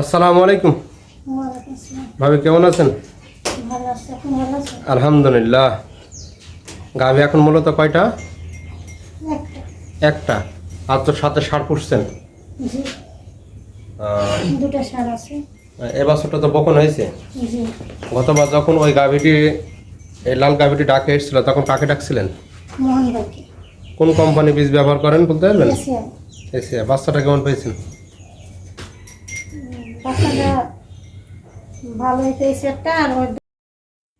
আসসালামু আলাইকুম। ওয়ালাইকুম আসসালাম। ভাবি কেমন আছেন? ভালো আছি, আপনি ভালো আছেন? আলহামদুলিল্লাহ। গাভী এখন মূলত কয়টা? একটা। একটা। আর তো সাথে ষাঁড় পুষছেন। জি, আহ, দুটা সার আছে। এ বছরটা তো বকন হয়েছে। জি, গতবার যখন ওই গাভীটি, এই লাল গাভীটি ডাকে এসেছিল তখন কাকে ডাকছিলেন? মোহনবাগি। কোন কোম্পানি বীজ ব্যবহার করেন বলতে পারবেন? এসিআই। এসিয়া। বাচ্চাটা কেমন পেয়েছেন? বাচ্চাটা ভালোই পেয়েছে একটা, আর ওই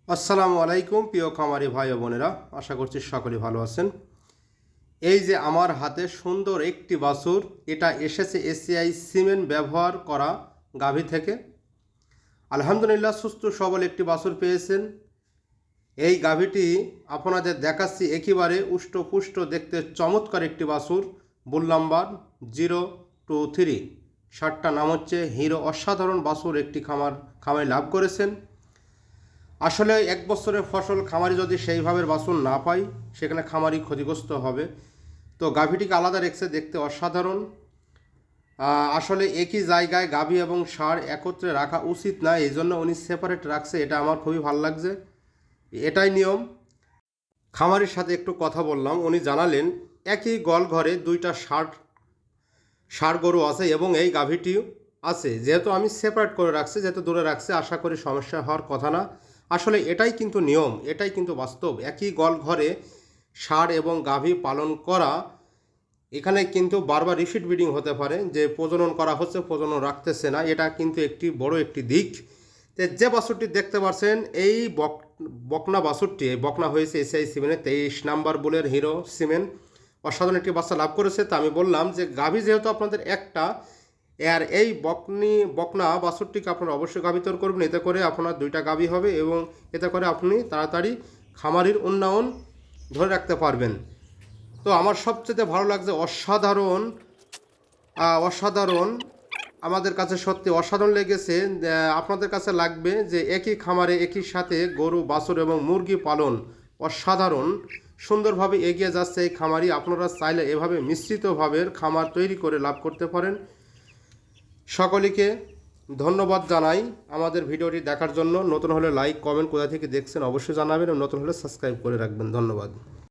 আসসালামু আলাইকুম প্রিয় খামারি ভাই ও বোনেরা, আশা করছি সকলেই ভালো আছেন। এই যে আমার হাতে সুন্দর একটি বাছুর, এটা এসেছে এসিআই সিমেন্ট ব্যবহার করা গাভী থেকে। আলহামদুলিল্লাহ, সুস্থ সবল একটি বাছুর পেয়েছেন। এই গাভীটি আপনাদের দেখাচ্ছি, একেবারে উষ্টপুষ্ট, দেখতে চমৎকার একটি বাছুর। বুল নাম্বার 023। ষাটটা নাম হচ্ছে হিরো। অসাধারণ বাছুর একটি খামারি লাভ করেছেন। আসলে এক বছরের ফসল খামারি যদি সেইভাবে বাছুর না পায়, সেখানে খামারি ক্ষতিগ্রস্ত হবে। তো গাভীটিকে আলাদা রেখেছে, দেখতে অসাধারণ। আসলে একই জায়গায় গাভী এবং ষাঁড় একত্রে রাখা উচিত না, এই জন্য উনি সেপারেট রাখছে। এটা আমার খুবই ভালো লাগছে, এটাই নিয়ম। খামারির সাথে একটু কথা বললাম, উনি জানালেন একই গোয়াল ঘরে দুইটা ষাঁড় গরু আছে এবং এই গাভীটিও আছে। যেহেতু আমি সেপারেট করে রাখছি, যেহেতু দূরে রাখছি, আশা করি সমস্যা হওয়ার কথা না। আসলে এটাই কিন্তু নিয়ম, এটাই কিন্তু বাস্তব। একই গোয়াল ঘরে ষাঁড় এবং গাভী পালন করা, এখানে কিন্তু বারবার রিপিট ব্রিডিং হতে পারে, যে প্রজনন করা হচ্ছে, প্রজনন রাখতেছে না, এটা কিন্তু একটি বড় একটি দিক। তো যে বাছুরটি দেখতে পাচ্ছেন, এই বকনা বাছুরটি, এই বকনা হয়েছে এসিআই সিমেন্টের 23 নাম্বার বুলের হিরো সিমেন্ট। অসাধারণ একটি বাচ্চা লাভ করেছে। তা আমি বললাম যে গাভী যেহেতু আপনাদের একটা, আর এই বকনা বাছুরটিকে আপনারা অবশ্যই গাভীতর করবেন, এতে করে আপনার দুইটা গাভী হবে এবং এতে করে আপনি তাড়াতাড়ি খামারির উন্নয়ন ধরে রাখতে পারবেন। তো আমার সবচেয়ে ভালো লাগছে, অসাধারণ আমাদের কাছে সত্যি অসাধারণ লেগেছে। আপনাদের কাছে লাগবে যে একই খামারে একই সাথে গরু, বাছুর এবং মুরগি পালন অসাধারণ সুন্দরভাবে এগিয়ে যাচ্ছে এই খামারি। আপনারা চাইলে এভাবে মিশ্রিতভাবে খামার তৈরি করে লাভ করতে পারেন। সকলকে ধন্যবাদ জানাই আমাদের ভিডিওটি দেখার জন্য। নতুন হলে লাইক, কমেন্ট, কোথা থেকে দেখছেন অবশ্যই জানাবেন, এবং নতুন হলে সাবস্ক্রাইব করে রাখবেন। ধন্যবাদ।